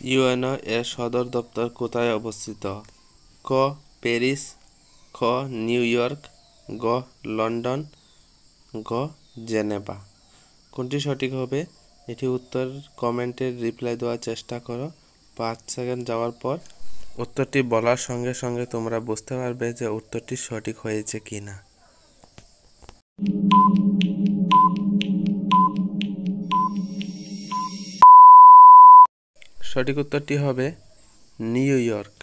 UNO এর সদর দপ্তর কোথায় অবস্থিত? ক প্যারিস, খ নিউ ইয়র্ক, গ লন্ডন, গ জেনেভা। কোনটি সঠিক হবে এটি উত্তর কমেন্টের রিপ্লাই দেওয়ার চেষ্টা করো। 5 সেকেন্ড যাওয়ার পর উত্তরটি বলার সঙ্গে সঙ্গে তোমরা বুঝতে পারবে যে উত্তরটি সঠিক হয়েছে কিনা। সঠিক উত্তরটি হবে নিউ ইয়র্ক।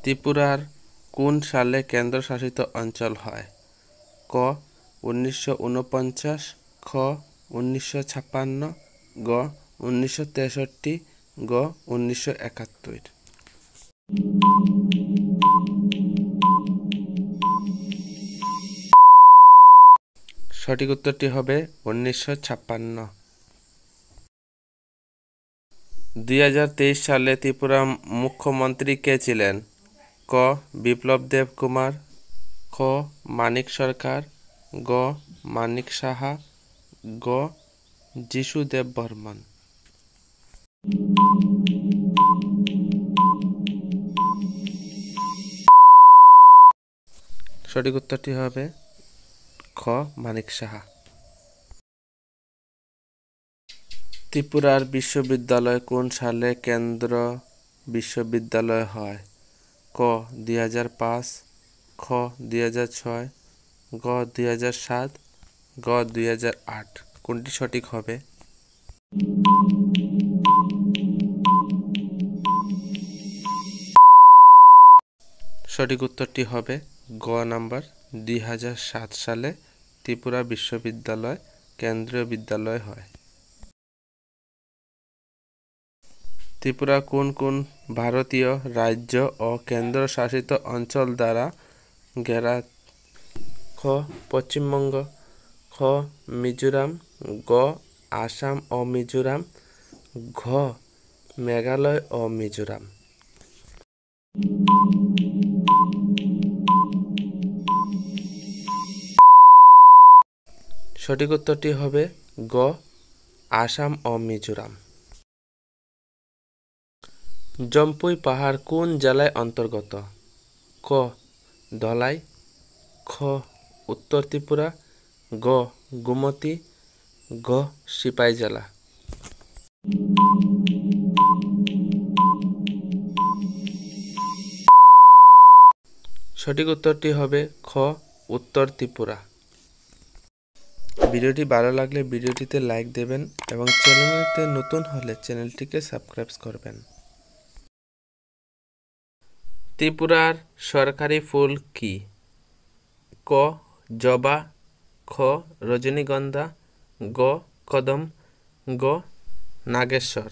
ত্রিপুরার কোন সালে কেন্দ্রশাসিত অঞ্চল হয়? ক 1949, খ 1956, গ 1963, গ 1971। সঠিক উত্তরটি হবে 1956। 2023 সালে ত্রিপুরা মুখ্যমন্ত্রী কে ছিলেন? ক বিপ্লব দেব কুমার, খ মানিক সরকার, গ মানিক সাহা, গ যিশু দেব বর্মন। সঠিক উত্তরটি হবে খ মানিক সাহা। ত্রিপুরার বিশ্ববিদ্যালয় কোন সালে কেন্দ্র বিশ্ববিদ্যালয় হয়? ক 2005, খ 2006, গ 2007, গ 2008। কোনটি সঠিক হবে? সঠিক উত্তরটি হবে গ নাম্বার 2007 সালে ত্রিপুরা বিশ্ববিদ্যালয় কেন্দ্রীয় বিদ্যালয় হয়। ত্রিপুরা কোন কোন ভারতীয় রাজ্য ও কেন্দ্রশাসিত অঞ্চল দ্বারা ঘেরা? খ পশ্চিমবঙ্গ, খ মিজোরাম, গ আসাম ও মিজোরাম, ঘ মেঘালয় ও মিজোরাম। সঠিক উত্তরটি হবে গ আসাম ও মিজোরাম। জম্পুই পাহাড় কোন জেলায় অন্তর্গত? ক ধলাই, খ উত্তর ত্রিপুরা, গ গোমতী, ঘ সিপাই জেলা। সঠিক উত্তরটি হবে খ উত্তর ত্রিপুরা। ভিডিওটি ভালো লাগলে ভিডিওটিতে লাইক দেবেন এবং চ্যানেলটিতে নতুন হলে চ্যানেলটিকে সাবস্ক্রাইব করবেন। ত্রিপুরার সরকারি ফুল কি? ক জবা, খ রজনীগন্ধা, গ কদম, গ নাগেশ্বর।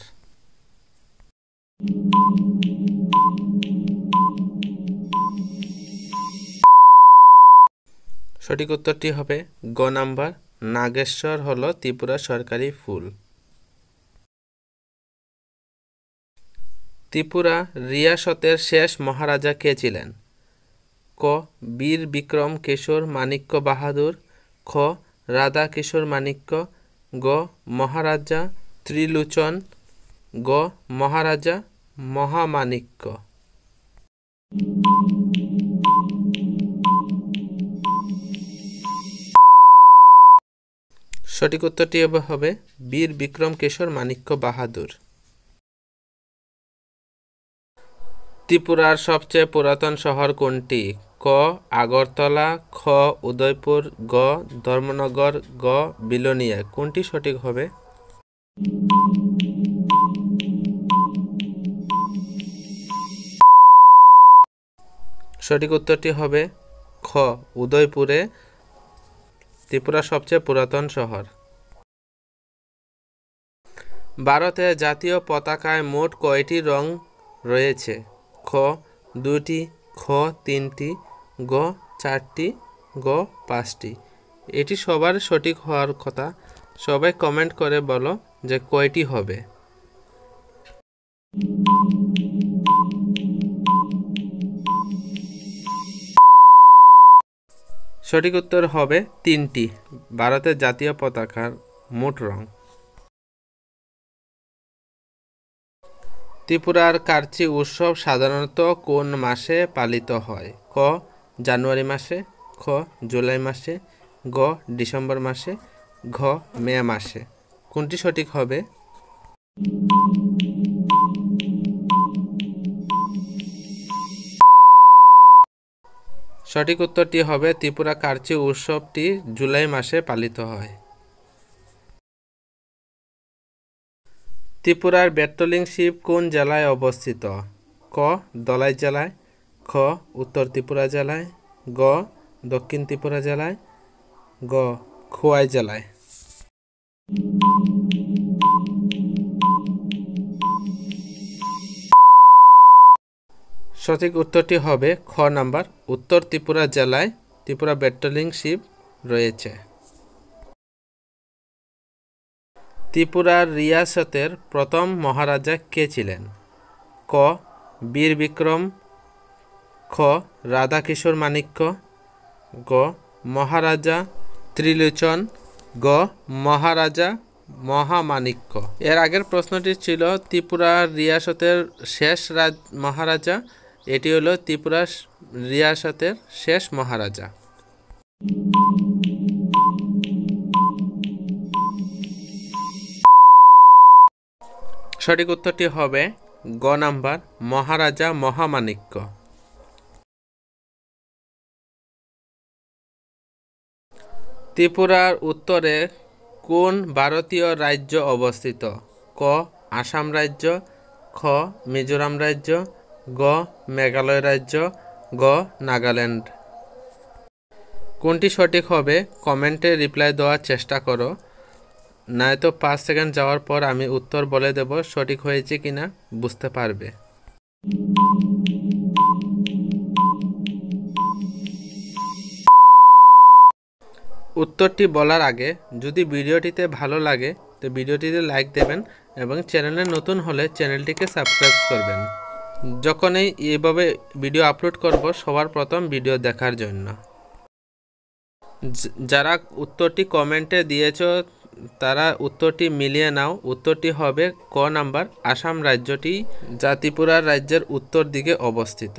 সঠিক উত্তরটি হবে গ নাম্বার নাগেশ্বর হলো ত্রিপুরা সরকারি ফুল। ত্রিপুরা রিয়াসতের শেষ মহারাজা কে ছিলেন? ক বীর বিক্রম কিশোর মাণিক্য বাহাদুর, খ রাধা কিশোর মাণিক্য, গ মহারাজা ত্রিলোচন, গ মহারাজা মহামাণিক্য। সঠিক উত্তরটি হবে বীর বিক্রম কিশোর মাণিক্য বাহাদুর। ত্রিপুরার সবচেয়ে পুরাতন শহর কোনটি? ক আগরতলা, খ উদয়পুর, গ ধর্মনগর, গ বিলোনিয়া। কোনটি সঠিক হবে? সঠিক উত্তরটি হবে খ উদয়পুরে ত্রিপুরার সবচেয়ে পুরাতন শহর। ভারতের জাতীয় পতাকায় মোট কয়টি রং রয়েছে? খ 2টি, খ 3টি, গ 4টি, গ 5টি। এটি সবার সঠিক হওয়ার কথা। সবাই কমেন্ট করে বলো যে কয়টি হবে। সঠিক উত্তর হবে 3টি। ভারতের জাতীয় পতাকার মোট রং। ত্রিপুরার কার্চি উৎসব সাধারণত কোন মাসে পালিত হয়? ক জানুয়ারি মাসে, খ জুলাই মাসে, গ ডিসেম্বর মাসে, ঘ মে মাসে। কোনটি সঠিক হবে? সঠিক উত্তরটি হবে ত্রিপুরা কার্চি উৎসবটি জুলাই মাসে পালিত হয়। ত্রিপুরার বেটলিং শিপ কোন জেলায় অবস্থিত? ক ধলাই জেলায়, খ উত্তর ত্রিপুরা জেলায়, গ দক্ষিণ ত্রিপুরা জেলায়, গ খোয়াই জেলায়। সঠিক উত্তরটি হবে খ নাম্বার, উত্তর ত্রিপুরা জেলায় ত্রিপুরা বেটলিং শিপ রয়েছে। ত্রিপুরার রিয়াসতের প্রথম মহারাজা কে ছিলেন? ক বীর বিক্রম, খ রাধাকিশোর মাণিক্য, গ মহারাজা ত্রিলোচন, গ মহারাজা মহামাণিক্য। এর আগের প্রশ্নটি ছিল ত্রিপুরার রিয়াসতের শেষ মহারাজা, এটি হলো ত্রিপুরা রিয়াসতের শেষ মহারাজা। সঠিক উত্তরটি হবে গ নাম্বার, মহারাজা মহামাণিক্য। ত্রিপুরার উত্তরে কোন ভারতীয় রাজ্য অবস্থিত? ক আসাম রাজ্য, খ মিজোরাম রাজ্য, গ মেঘালয় রাজ্য, গ নাগাল্যান্ড। কোনটি সঠিক হবে কমেন্টে রিপ্লাই দেওয়ার চেষ্টা করো, নয়তো 5 সেকেন্ড যাওয়ার পর আমি উত্তর বলে দেব, সঠিক হয়েছে কিনা বুঝতে পারবে। উত্তরটি বলার আগে যদি ভিডিওটিতে ভালো লাগে তো ভিডিওটিতে লাইক দেবেন এবং চ্যানেলে নতুন হলে চ্যানেলটিকে সাবস্ক্রাইব করবেন, যখনই এইভাবে ভিডিও আপলোড করব সবার প্রথম ভিডিও দেখার জন্য। যারা উত্তরটি কমেন্টে দিয়েছ তারা উত্তরটি মিলিয়ে নাও। উত্তরটি হবে ক নাম্বার, আসাম রাজ্যটি যা ত্রিপুরা রাজ্যের উত্তর দিকে অবস্থিত।